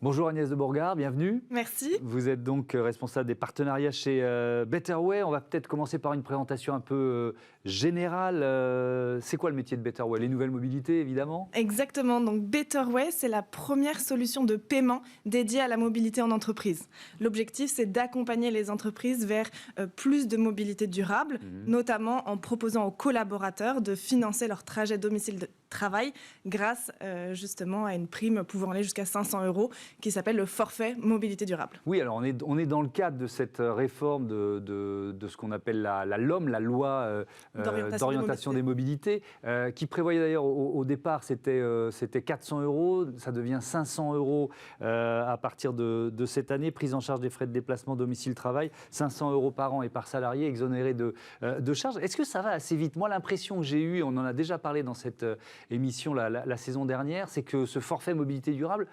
Bonjour Agnès de Bourgard, bienvenue. Merci. Vous êtes donc responsable des partenariats chez Betterway. On va peut-être commencer par une présentation un peu générale. C'est quoi le métier de Betterway? Les nouvelles mobilités, évidemment? Exactement. Donc Betterway, c'est la première solution de paiement dédiée à la mobilité en entreprise. L'objectif, c'est d'accompagner les entreprises vers plus de mobilité durable, notamment en proposant aux collaborateurs de financer leur trajet domicile de travail grâce justement à une prime pouvant aller jusqu'à 500 € qui s'appelle le forfait mobilité durable. Oui, alors on est dans le cadre de cette réforme de ce qu'on appelle la LOM, la loi d'orientation des mobilités, qui prévoyait d'ailleurs au départ, c'était 400 €, ça devient 500 € à partir de cette année, prise en charge des frais de déplacement domicile-travail, 500 € par an et par salarié, exonéré de charges. Est-ce que ça va assez vite? Moi, l'impression que j'ai eue, on en a déjà parlé dans cette émission la saison dernière, c'est que ce forfait mobilité durable,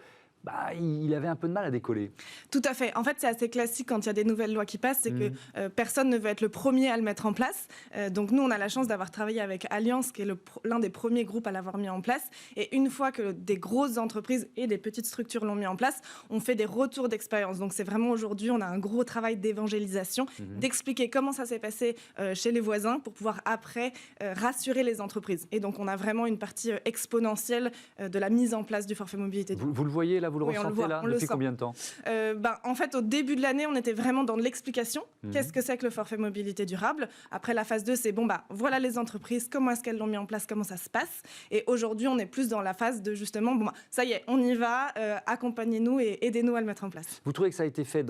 il avait un peu de mal à décoller. Tout à fait. En fait, c'est assez classique quand il y a des nouvelles lois qui passent, c'est que personne ne veut être le premier à le mettre en place. Donc nous, on a la chance d'avoir travaillé avec Allianz, qui est l'un des premiers groupes à l'avoir mis en place. Et une fois que des grosses entreprises et des petites structures l'ont mis en place, on fait des retours d'expérience. Donc c'est vraiment aujourd'hui, on a un gros travail d'évangélisation, d'expliquer comment ça s'est passé chez les voisins pour pouvoir après rassurer les entreprises. Et donc on a vraiment une partie exponentielle de la mise en place du forfait mobilité. Vous le voyez là? Vous le ressentez là? Depuis combien de temps? En fait, au début de l'année, on était vraiment dans l'explication. Qu'est-ce que c'est que le forfait mobilité durable? Après, la phase 2, c'est voilà les entreprises, comment est-ce qu'elles l'ont mis en place, comment ça se passe. Et aujourd'hui, on est plus dans la phase de justement, ça y est, on y va, accompagnez-nous et aidez-nous à le mettre en place. Vous trouvez que ça a été fait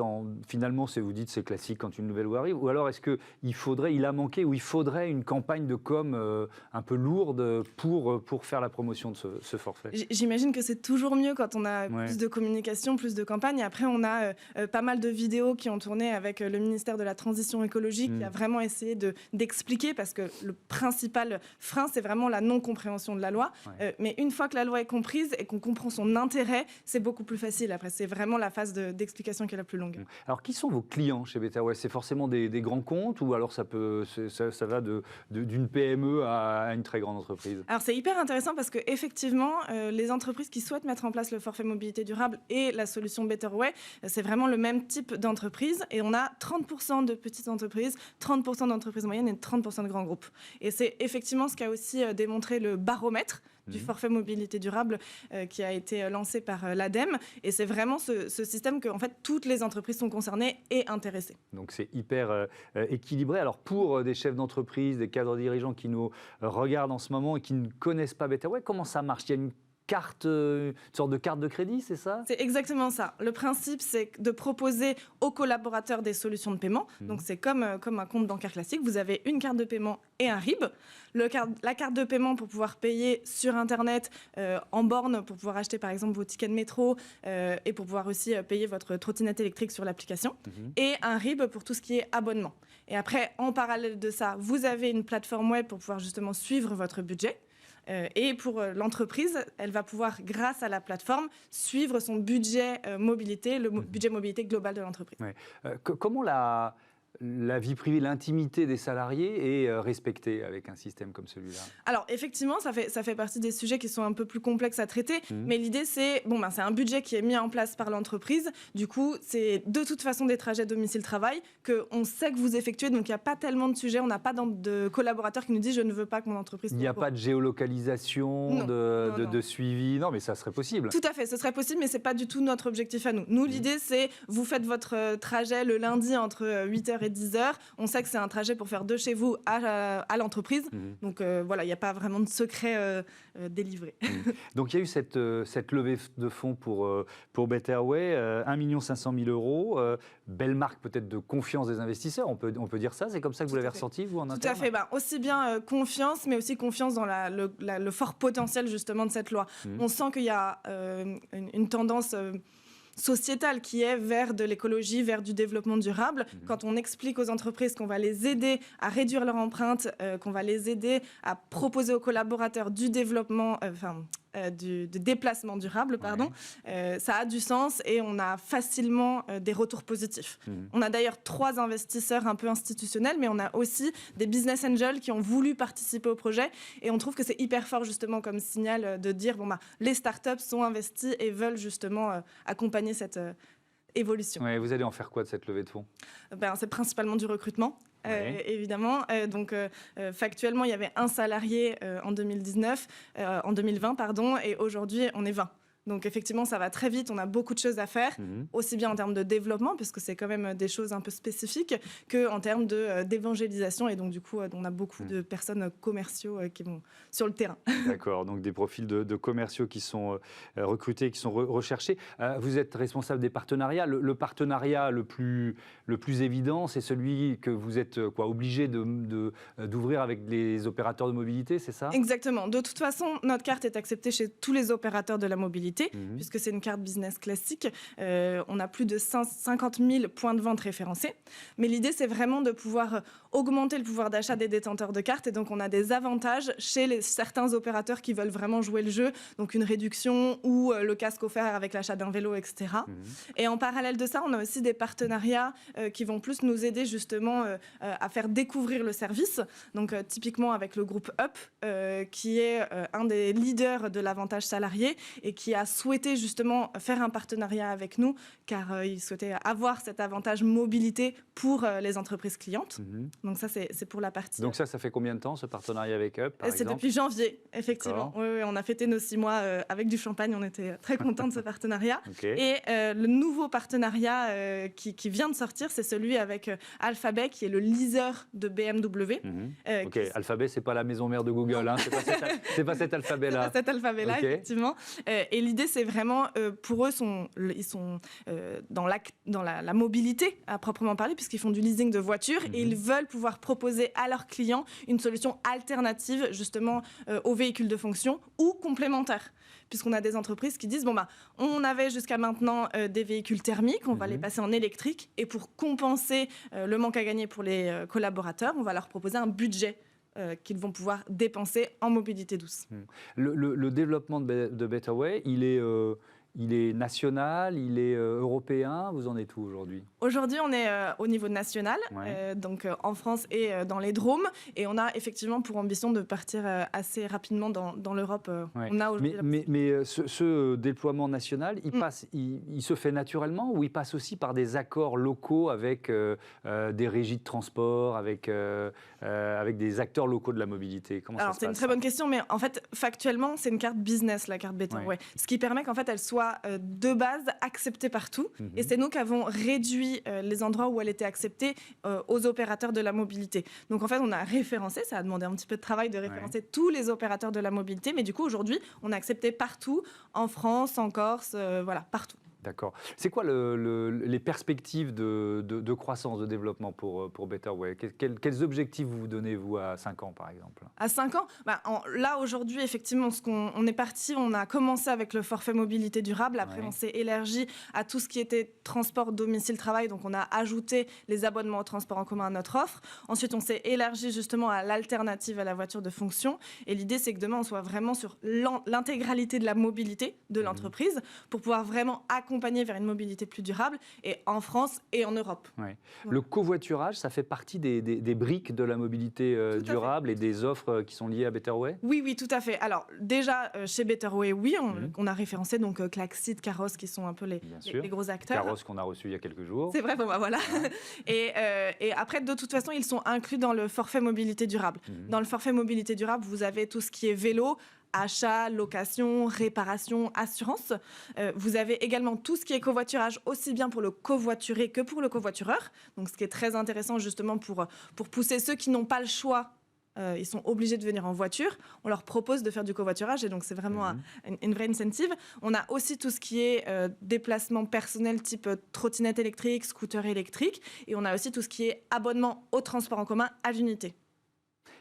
finalement, vous dites c'est classique quand une nouvelle loi arrive, ou alors est-ce qu'il a manqué, ou il faudrait une campagne de com un peu lourde pour faire la promotion de ce forfait? J'imagine que c'est toujours mieux quand on a plus de communication, plus de campagne. Après, on a pas mal de vidéos qui ont tourné avec le ministère de la Transition écologique qui a vraiment essayé d'expliquer, parce que le principal frein, c'est vraiment la non-compréhension de la loi. Mais une fois que la loi est comprise et qu'on comprend son intérêt, c'est beaucoup plus facile. Après, c'est vraiment la phase d'explication qui est la plus longue. Alors, qui sont vos clients chez Betterway? C'est forcément des grands comptes, ou alors ça va d'une PME à une très grande entreprise? Alors, c'est hyper intéressant parce que effectivement, les entreprises qui souhaitent mettre en place le forfait mobilité durable et la solution Betterway, c'est vraiment le même type d'entreprise, et on a 30% de petites entreprises, 30% d'entreprises moyennes et 30% de grands groupes. Et c'est effectivement ce qu'a aussi démontré le baromètre du forfait mobilité durable qui a été lancé par l'ADEME, et c'est vraiment ce système que en fait toutes les entreprises sont concernées et intéressées. Donc c'est hyper équilibré. Alors pour des chefs d'entreprise, des cadres dirigeants qui nous regardent en ce moment et qui ne connaissent pas Betterway, comment ça marche? Il y a une sorte de carte de crédit, c'est ça? C'est exactement ça. Le principe, c'est de proposer aux collaborateurs des solutions de paiement. Donc, c'est comme un compte bancaire classique. Vous avez une carte de paiement et un RIB. La carte de paiement pour pouvoir payer sur Internet, en borne, pour pouvoir acheter, par exemple, vos tickets de métro et pour pouvoir aussi payer votre trottinette électrique sur l'application. Et un RIB pour tout ce qui est abonnement. Et après, en parallèle de ça, vous avez une plateforme web pour pouvoir justement suivre votre budget. Et pour l'entreprise, elle va pouvoir, grâce à la plateforme, suivre son budget mobilité, le budget mobilité global de l'entreprise. Comment la vie privée, l'intimité des salariés est respectée avec un système comme celui-là? Alors effectivement, ça fait partie des sujets qui sont un peu plus complexes à traiter, mais l'idée c'est, c'est un budget qui est mis en place par l'entreprise, du coup c'est de toute façon des trajets domicile-travail qu'on sait que vous effectuez, donc il n'y a pas tellement de sujets, on n'a pas de collaborateurs qui nous disent je ne veux pas que mon entreprise... Il n'y a pas de géolocalisation, de suivi, non mais ça serait possible. Tout à fait, ce serait possible, mais ce n'est pas du tout notre objectif à nous. Nous, l'idée c'est, vous faites votre trajet le lundi entre 8h et 10h, on sait que c'est un trajet pour faire de chez vous à l'entreprise, donc voilà, il n'y a pas vraiment de secret délivré. Donc il y a eu cette levée de fonds pour Betterway, 1 500 000 €, belle marque peut-être de confiance des investisseurs, on peut dire ça, c'est comme ça que vous l'avez ressenti vous en interne? Tout à fait, aussi bien confiance, mais aussi confiance dans le fort potentiel justement de cette loi. On sent qu'il y a une tendance... sociétale qui est vers de l'écologie, vers du développement durable. Quand on explique aux entreprises qu'on va les aider à réduire leur empreinte, qu'on va les aider à proposer aux collaborateurs du développement, du déplacement durable, pardon, ça a du sens et on a facilement des retours positifs. On a d'ailleurs 3 investisseurs un peu institutionnels, mais on a aussi des business angels qui ont voulu participer au projet et on trouve que c'est hyper fort justement comme signal de dire les startups sont investies et veulent justement accompagner cette évolution. Ouais, vous allez en faire quoi de cette levée de fonds ? C'est principalement du recrutement. Évidemment. Factuellement, il y avait 1 salarié en 2020, pardon, et aujourd'hui, on est 20. Donc effectivement, ça va très vite, on a beaucoup de choses à faire, aussi bien en termes de développement, puisque c'est quand même des choses un peu spécifiques, qu'en termes d'évangélisation. Et donc du coup, on a beaucoup de personnes commerciaux qui vont sur le terrain. D'accord, donc des profils de commerciaux qui sont recrutés, qui sont recherchés. Vous êtes responsable des partenariats. Le partenariat le plus évident, c'est celui que vous êtes obligé d'ouvrir avec les opérateurs de mobilité, c'est ça ? Exactement. De toute façon, notre carte est acceptée chez tous les opérateurs de la mobilité. Puisque c'est une carte business classique. On a plus de 50 000 points de vente référencés. Mais l'idée, c'est vraiment de pouvoir augmenter le pouvoir d'achat des détenteurs de cartes. Et donc, on a des avantages chez certains opérateurs qui veulent vraiment jouer le jeu. Donc, une réduction ou le casque offert avec l'achat d'un vélo, etc. Et en parallèle de ça, on a aussi des partenariats qui vont plus nous aider justement à faire découvrir le service. Donc, typiquement avec le groupe Up, qui est un des leaders de l'avantage salarié et qui a souhaité justement faire un partenariat avec nous car il souhaitait avoir cet avantage mobilité pour les entreprises clientes. Donc ça, c'est pour la partie... Donc ça fait combien de temps ce partenariat avec Up, par exemple ? C'est depuis janvier, effectivement. Oui, on a fêté nos 6 mois avec du champagne, on était très contents de ce partenariat. Et le nouveau partenariat qui vient de sortir, c'est celui avec Alphabet, qui est le leaser de BMW. Alphabet, c'est pas la maison mère de Google, hein. C'est pas cet Alphabet-là. C'est pas cet Alphabet-là, effectivement. Et l'idée, c'est vraiment, pour eux, ils sont dans la mobilité, à proprement parler, puisqu'ils font du leasing de voitures et ils veulent pouvoir proposer à leurs clients une solution alternative, justement, aux véhicules de fonction ou complémentaire. Puisqu'on a des entreprises qui disent, on avait jusqu'à maintenant des véhicules thermiques, on va les passer en électrique, et pour compenser le manque à gagner pour les collaborateurs, on va leur proposer un budget qu'ils vont pouvoir dépenser en mobilité douce. Le développement de Betterway, il est national, il est européen. Vous en êtes où aujourd'hui ? Aujourd'hui, on est au niveau national, donc en France et dans les Drômes. Et on a effectivement pour ambition de partir assez rapidement dans l'Europe. On a mais ce déploiement national, il se fait naturellement ou il passe aussi par des accords locaux avec des régies de transport, avec des acteurs locaux de la mobilité ? Comment ça se passe ? C'est une très bonne question, mais en fait, factuellement, c'est une carte business, la carte Betterway. Ce qui permet qu'en fait, elle soit de base acceptée partout. Et c'est nous qui avons réduit les endroits où elle était acceptée aux opérateurs de la mobilité. Donc en fait, on a référencé, ça a demandé un petit peu de travail de référencer tous les opérateurs de la mobilité, mais du coup, aujourd'hui, on a accepté partout, en France, en Corse, partout. D'accord. C'est quoi les perspectives de croissance, de développement pour Betterway ? Quels objectifs vous donnez, vous, à 5 ans, par exemple ? À 5 ans, là, aujourd'hui, effectivement, on est parti, on a commencé avec le forfait mobilité durable. Après, on s'est élargi à tout ce qui était transport, domicile, travail. Donc, on a ajouté les abonnements au transport en commun à notre offre. Ensuite, on s'est élargi justement à l'alternative à la voiture de fonction. Et l'idée, c'est que demain, on soit vraiment sur l'intégralité de la mobilité de l'entreprise pour pouvoir vraiment accompagner vers une mobilité plus durable, et en France et en Europe. Le covoiturage, ça fait partie des briques de la mobilité durable et des offres qui sont liées à Betterway ? Oui, tout à fait. Alors déjà, chez Betterway, on a référencé donc Klaxit, Caros, qui sont un peu les gros acteurs. Caros qu'on a reçu il y a quelques jours. C'est vrai, voilà. Et après, de toute façon, ils sont inclus dans le forfait mobilité durable. Dans le forfait mobilité durable, vous avez tout ce qui est vélo, achat, location, réparation, assurance. Vous avez également tout ce qui est covoiturage, aussi bien pour le covoituré que pour le covoitureur. Donc, ce qui est très intéressant justement pour pousser ceux qui n'ont pas le choix. Ils sont obligés de venir en voiture. On leur propose de faire du covoiturage et donc c'est vraiment une vraie incentive. On a aussi tout ce qui est déplacement personnel type trottinette électrique, scooter électrique. Et on a aussi tout ce qui est abonnement au transport en commun à l'unité.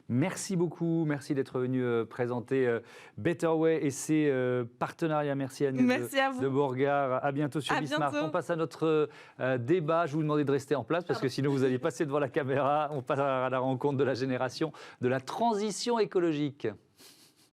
Merci beaucoup, merci d'être venu présenter Betterway et ses partenariats. Merci Agnès de Bourgard. À bientôt sur Bismart. On passe à notre débat. Je vais vous demander de rester en place parce que sinon vous allez passer devant la caméra. On passe à la rencontre de la génération de la transition écologique.